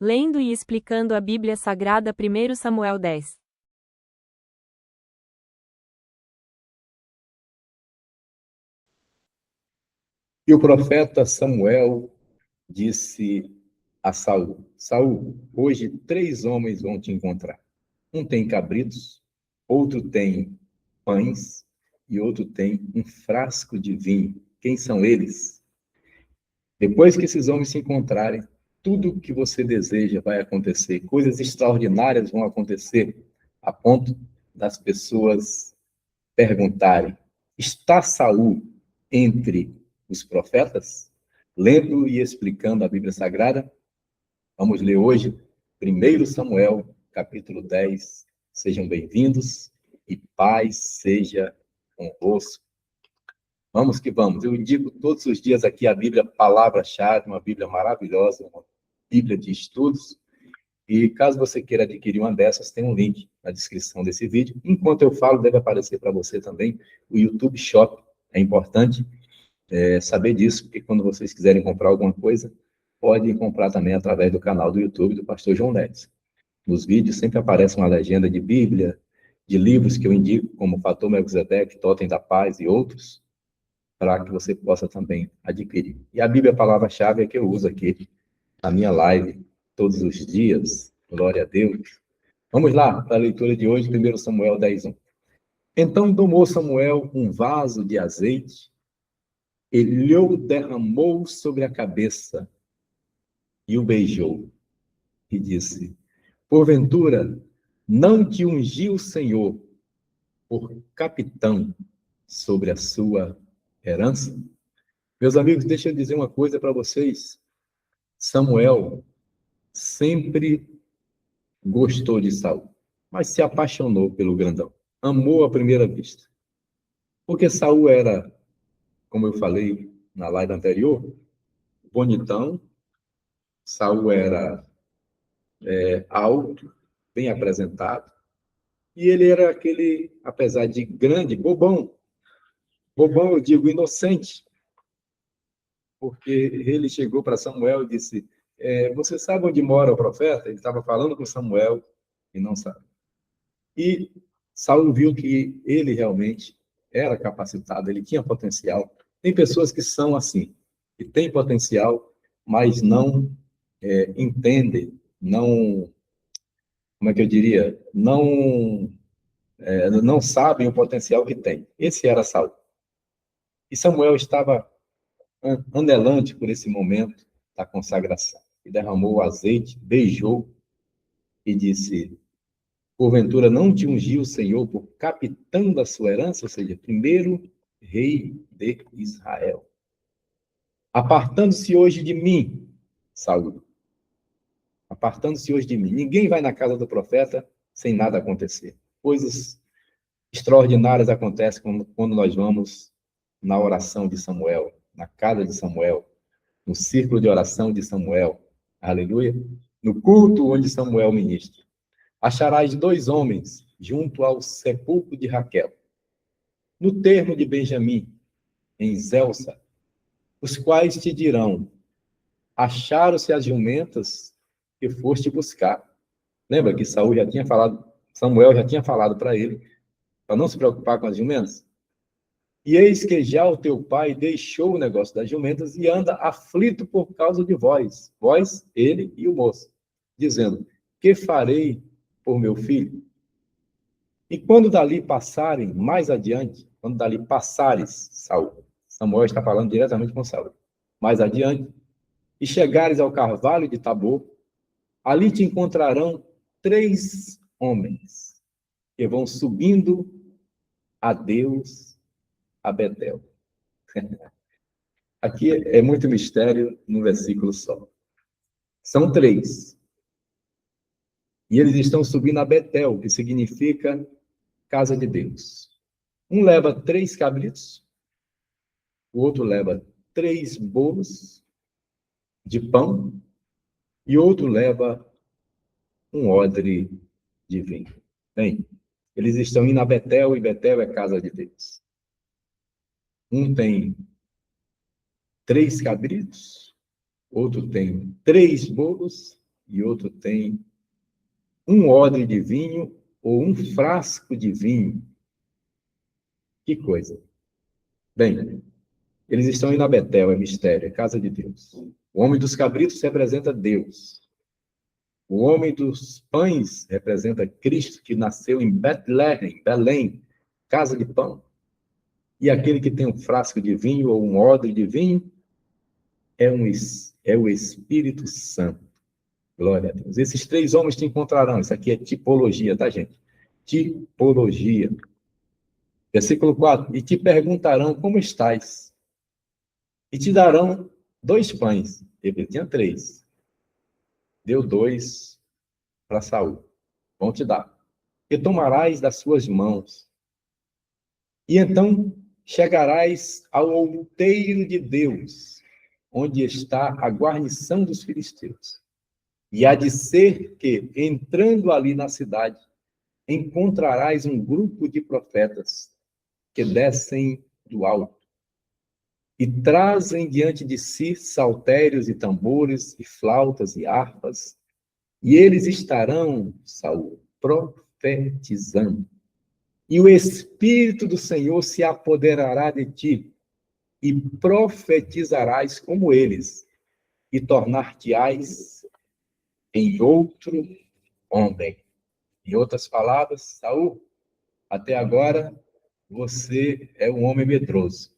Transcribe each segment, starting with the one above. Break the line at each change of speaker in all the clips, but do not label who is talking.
Lendo e explicando a Bíblia Sagrada 1 Samuel 10.
E o profeta Samuel disse a Saul: Saul, hoje 3 homens vão te encontrar. Um tem cabritos, outro tem pães e outro tem um frasco de vinho. Quem são eles? Depois que esses homens se encontrarem, tudo o que você deseja vai acontecer. Coisas extraordinárias vão acontecer, a ponto das pessoas perguntarem: está Saul entre os profetas? Lendo e explicando a Bíblia Sagrada, vamos ler hoje 1 Samuel, capítulo 10. Sejam bem-vindos e paz seja convosco. Vamos que vamos. Eu indico todos os dias aqui a Bíblia Palavra-Chave, uma Bíblia maravilhosa, uma Bíblia de estudos. E caso você queira adquirir uma dessas, tem um link na descrição desse vídeo. Enquanto eu falo, deve aparecer para você também o YouTube Shop. É importante saber disso, porque quando vocês quiserem comprar alguma coisa, podem comprar também através do canal do YouTube do Pastor João Neves. Nos vídeos sempre aparece uma legenda de Bíblia, de livros que eu indico, como Fator Melquisedeque, Totem da Paz e outros, para que você possa também adquirir. E a Bíblia Palavra-Chave é que eu uso aqui na minha live todos os dias. Glória a Deus. Vamos lá para a leitura de hoje, 1 Samuel 10:1. Então tomou Samuel um vaso de azeite, ele o derramou sobre a cabeça e o beijou, e disse: porventura, não te ungiu o Senhor por capitão sobre a sua herança? Meus amigos, deixa eu dizer uma coisa para vocês. Samuel sempre gostou de Saul, mas se apaixonou pelo grandão. Amou à primeira vista. Porque Saul era, como eu falei na live anterior, bonitão. Saul era alto, bem apresentado. E ele era aquele, apesar de grande, bobão. Bobão, eu digo, inocente. Porque ele chegou para Samuel e disse: você sabe onde mora o profeta? Ele estava falando com Samuel e não sabe. E Saul viu que ele realmente era capacitado, ele tinha potencial. Tem pessoas que são assim, que têm potencial, mas não entendem, não, como é que eu diria, não sabem o potencial que tem. Esse era Saul. E Samuel estava anelante por esse momento da consagração. E derramou o azeite, beijou e disse: porventura não te ungiu o Senhor por capitão da sua herança, ou seja, primeiro rei de Israel. Apartando-se hoje de mim, Saul. Apartando-se hoje de mim. Ninguém vai na casa do profeta sem nada acontecer. Coisas extraordinárias acontecem quando nós vamos na oração de Samuel, na casa de Samuel, no círculo de oração de Samuel. Aleluia. No culto onde Samuel ministra. Acharás 2 homens junto ao sepulcro de Raquel, no termo de Benjamim, em Zelsa, os quais te dirão: acharam-se as jumentas que foste buscar. Lembra que Samuel já tinha falado para ele, para não se preocupar com as jumentas? E eis que já o teu pai deixou o negócio das jumentas e anda aflito por causa de vós, ele e o moço, dizendo: que farei por meu filho? E quando dali passarem, mais adiante, quando dali passares, Samuel está falando diretamente com Saul, mais adiante, e chegares ao carvalho de Tabor, ali te encontrarão 3 homens que vão subindo a Deus a Betel. Aqui é muito mistério no versículo só. São 3. E eles estão subindo a Betel, que significa casa de Deus. Um leva 3 cabritos, o outro leva 3 bolos de pão e outro leva um odre de vinho. Bem, eles estão indo a Betel e Betel é casa de Deus. Um tem 3 cabritos, outro tem 3 bolos e outro tem um odre de vinho ou um frasco de vinho. Que coisa. Bem, eles estão indo a Betel, é mistério, é casa de Deus. O homem dos cabritos representa Deus. O homem dos pães representa Cristo, que nasceu em Betlehem, Belém, casa de pão. E aquele que tem um frasco de vinho ou um odre de vinho é o Espírito Santo. Glória a Deus. Esses três homens te encontrarão. Isso aqui é tipologia, tá, gente? Tipologia. Versículo 4. E te perguntarão como estás. E te darão 2 pães. Ele tinha 3. Deu 2 para Saul. Vão te dar. E tomarás das suas mãos. E então chegarás ao outeiro de Deus, onde está a guarnição dos filisteus. E há de ser que, entrando ali na cidade, encontrarás um grupo de profetas que descem do alto e trazem diante de si saltérios e tambores e flautas e harpas, e eles estarão, Saul, profetizando. E o Espírito do Senhor se apoderará de ti, e profetizarás como eles, e tornar-te-ás em outro homem. Em outras palavras, Saul, até agora você é um homem medroso.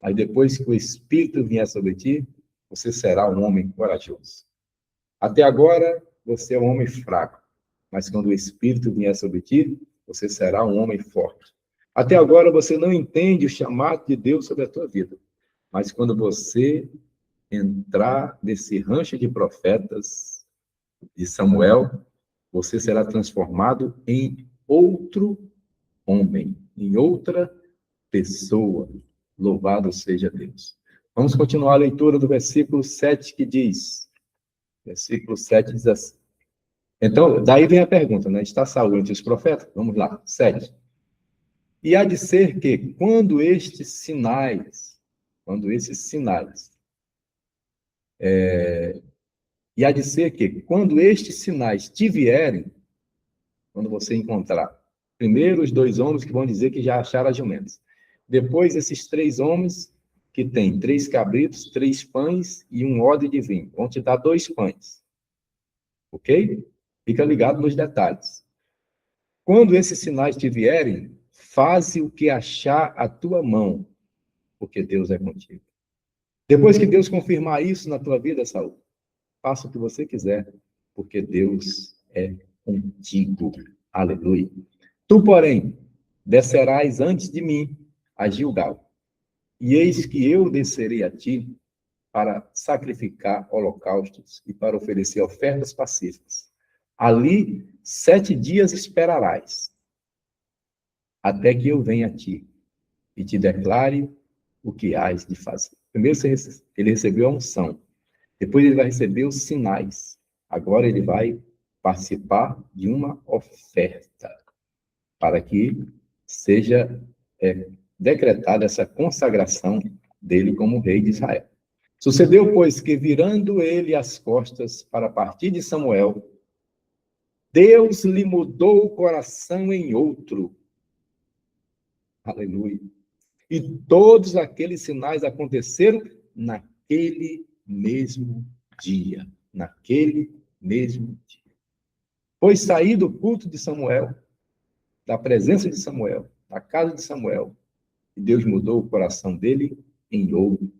Mas depois que o Espírito vier sobre ti, você será um homem corajoso. Até agora, você é um homem fraco. Mas quando o Espírito vier sobre ti, você será um homem forte. Até agora, você não entende o chamado de Deus sobre a tua vida. Mas quando você entrar nesse rancho de profetas de Samuel, você será transformado em outro homem, em outra pessoa. Louvado seja Deus. Vamos continuar a leitura do versículo 7, que diz, versículo 7 diz assim. Então, daí vem a pergunta, né? Está Saul entre os profetas? Vamos lá, 7. E há de ser que, quando esses sinais, e há de ser que, quando estes sinais te vierem, quando você encontrar, primeiro os 2 homens que vão dizer que já acharam as jumentas, depois esses 3 homens que têm 3 cabritos, 3 pães e um odre de vinho, vão te dar 2 pães, ok? Fica ligado nos detalhes. Quando esses sinais te vierem, faze o que achar a tua mão, porque Deus é contigo. Depois que Deus confirmar isso na tua vida, Saul, faça o que você quiser, porque Deus é contigo. Aleluia. Tu, porém, descerás antes de mim a Gilgal, e eis que eu descerei a ti para sacrificar holocaustos e para oferecer ofertas pacíficas. Ali 7 dias esperarás, até que eu venha a ti e te declare o que hás de fazer. Primeiro ele recebeu a unção, depois ele vai receber os sinais. Agora ele vai participar de uma oferta para que seja decretada essa consagração dele como rei de Israel. Sucedeu, pois, que virando ele as costas para partir de Samuel, Deus lhe mudou o coração em outro. Aleluia. E todos aqueles sinais aconteceram naquele mesmo dia. Naquele mesmo dia. Foi sair do culto de Samuel, da presença de Samuel, da casa de Samuel, e Deus mudou o coração dele em ouro.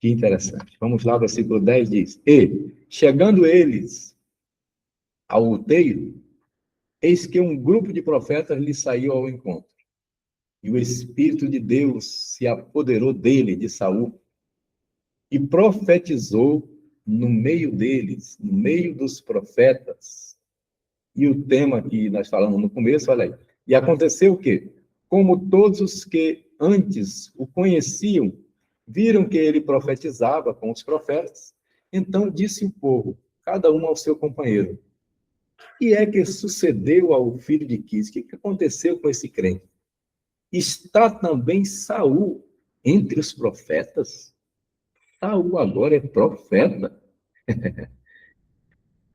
Que interessante. Vamos lá, o versículo 10 diz: E, chegando eles ao outeiro, eis que um grupo de profetas lhe saiu ao encontro. E o Espírito de Deus se apoderou dele, de Saul, e profetizou no meio deles, no meio dos profetas. E o tema que nós falamos no começo, olha aí. E aconteceu o quê? Como todos os que antes o conheciam, viram que ele profetizava com os profetas, então disse o povo, cada um ao seu companheiro: e é que sucedeu ao filho de Quis? O que aconteceu com esse crente? Está também Saul entre os profetas? Saul agora é profeta.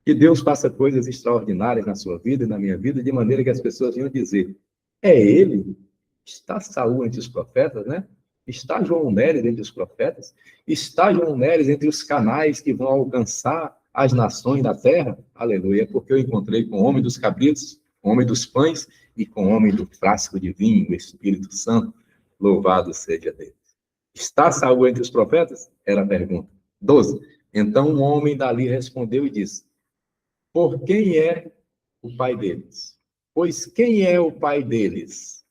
Que Deus faça coisas extraordinárias na sua vida e na minha vida, de maneira que as pessoas venham dizer: é ele? Está Saul entre os profetas, né? Está João Neres entre os profetas? Está João Neres entre os canais que vão alcançar as nações da terra? Aleluia, porque eu encontrei com o homem dos cabritos, com o homem dos pães e com o homem do frasco de vinho, o Espírito Santo. Louvado seja Deus. Está Saul entre os profetas? Era a pergunta. 12. Então um homem dali respondeu e disse: por quem é o pai deles? Pois quem é o pai deles?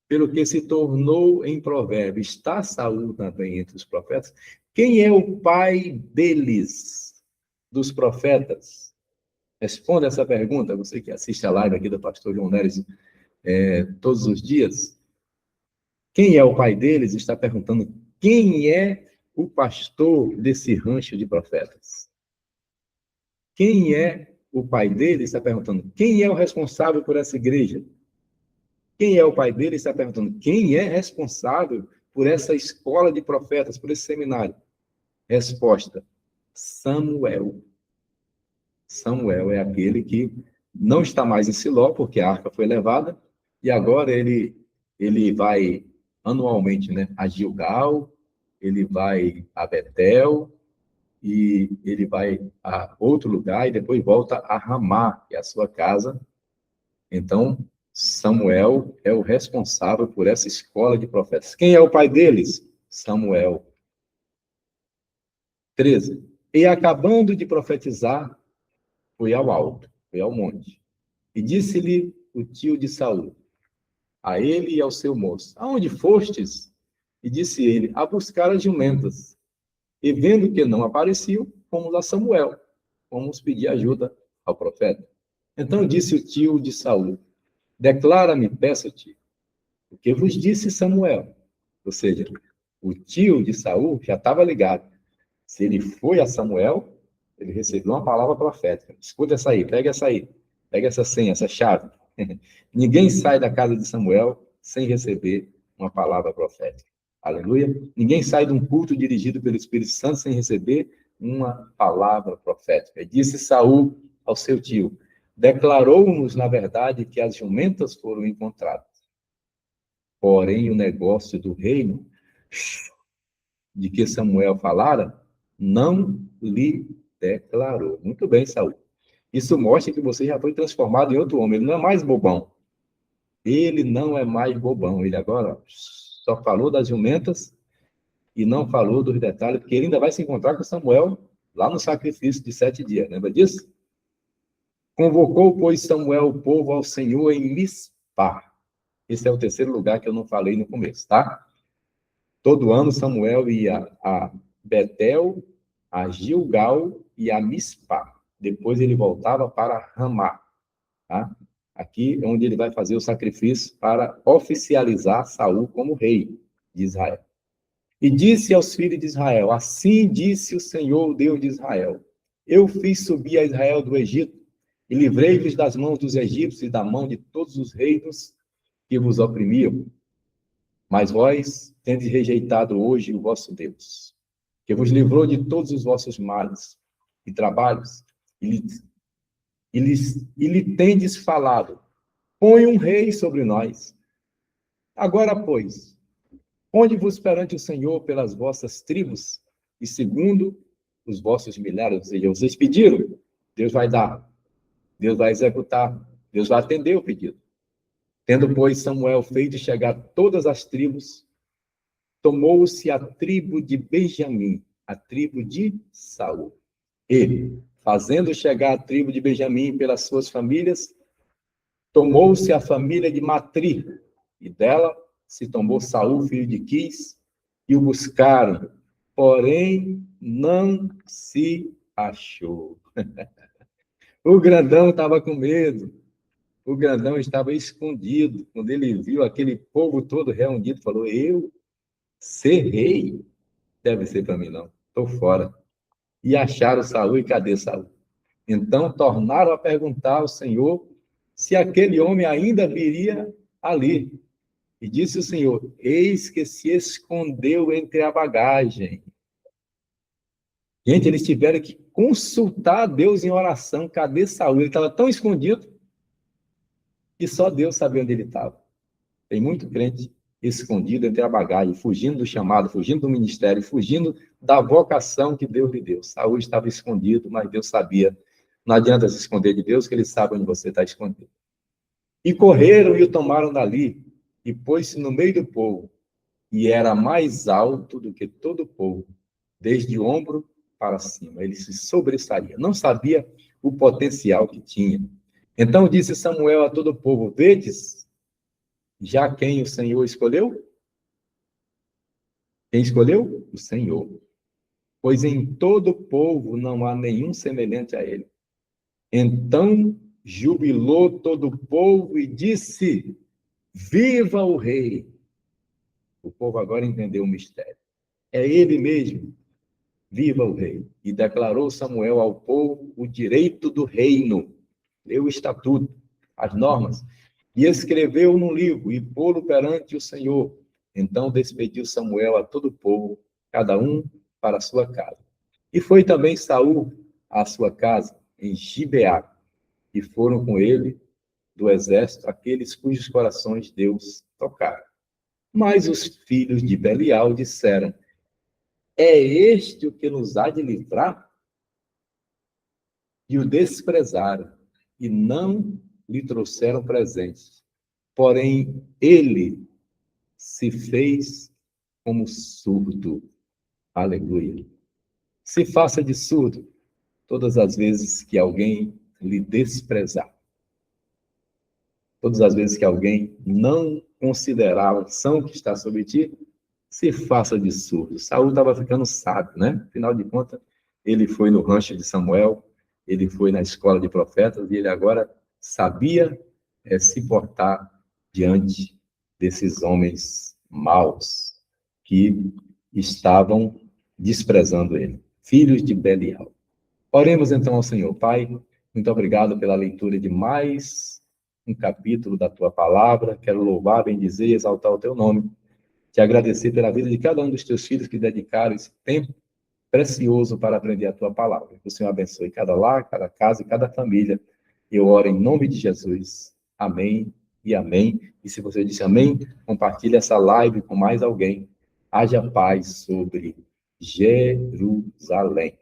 Pelo que se tornou em provérbio, está Saul também entre os profetas? Quem é o pai deles, dos profetas? Responda essa pergunta, você que assiste a live aqui do pastor João Neres todos os dias. Quem é o pai deles? Está perguntando quem é o pastor desse rancho de profetas. Quem é o pai dele? Está perguntando quem é o responsável por essa igreja. Quem é o pai dele? Está perguntando quem é responsável por essa escola de profetas, por esse seminário. Resposta: Samuel. Samuel é aquele que não está mais em Siló, porque a arca foi levada, e agora ele vai anualmente, né, a Gilgal, ele vai a Betel, e ele vai a outro lugar, e depois volta a Ramá, que é a sua casa. Então, Samuel é o responsável por essa escola de profetas. Quem é o pai deles? Samuel. 13. E acabando de profetizar, foi ao alto, foi ao monte. E disse-lhe o tio de Saul, a ele e ao seu moço: aonde fostes? E disse ele: a buscar as jumentas. E vendo que não apareciam, fomos a Samuel. Fomos pedir ajuda ao profeta. Então disse o tio de Saul: declara-me, peço-te, o que vos disse Samuel. Ou seja, o tio de Saul já estava ligado. Se ele foi a Samuel, ele recebeu uma palavra profética. Escuta essa aí, pega essa senha, essa chave. Ninguém sai da casa de Samuel sem receber uma palavra profética. Aleluia. Ninguém sai de um culto dirigido pelo Espírito Santo sem receber uma palavra profética. E disse Saul ao seu tio: declarou-nos, na verdade, que as jumentas foram encontradas. Porém, o negócio do reino, de que Samuel falara, não lhe declarou. Muito bem, Saul. Isso mostra que você já foi transformado em outro homem. Ele não é mais bobão. Ele não é mais bobão. Ele agora só falou das jumentas e não falou dos detalhes, porque ele ainda vai se encontrar com Samuel lá no sacrifício de 7 dias. Lembra disso? Convocou, pois, Samuel o povo ao Senhor em Mispá. Esse é o terceiro lugar que eu não falei no começo, tá? Todo ano Samuel ia a Betel, a Gilgal e a Mispá. Depois ele voltava para Ramá, tá? Aqui é onde ele vai fazer o sacrifício para oficializar Saul como rei de Israel. E disse aos filhos de Israel: assim disse o Senhor, o Deus de Israel: eu fiz subir a Israel do Egito e livrei-vos das mãos dos egípcios e da mão de todos os reinos que vos oprimiam. Mas vós tendes rejeitado hoje o vosso Deus, que vos livrou de todos os vossos males e trabalhos, e lhe tendes falado: põe um rei sobre nós. Agora, pois, ponde-vos perante o Senhor pelas vossas tribos e segundo os vossos milhares. Ou seja, vocês pediram, Deus vai dar, Deus vai executar, Deus vai atender o pedido. Tendo, pois, Samuel feito chegar todas as tribos, tomou-se a tribo de Benjamim, a tribo de Saul. E, fazendo chegar a tribo de Benjamim pelas suas famílias, tomou-se a família de Matri, e dela se tomou Saul, filho de Quis, e o buscaram, porém não se achou. O grandão estava com medo, o grandão estava escondido. Quando ele viu aquele povo todo reunido, falou: eu ser rei? Deve ser para mim, não. Estou fora. E acharam Saul, e cadê Saul? Então tornaram a perguntar ao Senhor se aquele homem ainda viria ali. E disse o Senhor: eis que se escondeu entre a bagagem. Gente, eles tiveram que consultar a Deus em oração. Cadê Saul? Ele estava tão escondido que só Deus sabia onde ele estava. Tem muito crente escondido entre a bagagem, fugindo do chamado, fugindo do ministério, fugindo da vocação que Deus lhe deu. Saul estava escondido, mas Deus sabia. Não adianta se esconder de Deus, que ele sabe onde você está escondido. E correram e o tomaram dali, e pôs-se no meio do povo, e era mais alto do que todo o povo, desde o ombro para cima. Ele se sobressaía. Não sabia o potencial que tinha. Então disse Samuel a todo o povo: vedes já quem o Senhor escolheu? Quem escolheu? O Senhor. Pois em todo o povo não há nenhum semelhante a ele. Então jubilou todo o povo e disse: viva o rei! O povo agora entendeu o mistério. É ele mesmo. Viva o rei! E declarou Samuel ao povo o direito do reino. Deu o estatuto, as normas. E escreveu num livro e pô-lo perante o Senhor. Então despediu Samuel a todo o povo, cada um para a sua casa. E foi também Saul à sua casa, em Gibeá, e foram com ele do exército aqueles cujos corações Deus tocara. Mas os filhos de Belial disseram: é este o que nos há de livrar? E o desprezaram, e não lhe trouxeram presentes. Porém, ele se fez como surdo. Aleluia. Se faça de surdo todas as vezes que alguém lhe desprezar. Todas as vezes que alguém não considerar a unção que está sobre ti, se faça de surdo. Saul estava ficando sábio, né? Afinal de contas, ele foi no rancho de Samuel, ele foi na escola de profetas e ele agora sabia se portar diante desses homens maus que estavam desprezando ele, filhos de Belial. Oremos então ao Senhor. Pai, muito obrigado pela leitura de mais um capítulo da tua palavra. Quero louvar, bendizer e exaltar o teu nome. Te agradecer pela vida de cada um dos teus filhos que dedicaram esse tempo precioso para aprender a tua palavra. Que o Senhor abençoe cada lar, cada casa e cada família. Eu oro em nome de Jesus. Amém e amém. E se você disse amém, compartilhe essa live com mais alguém. Haja paz sobre Jerusalém.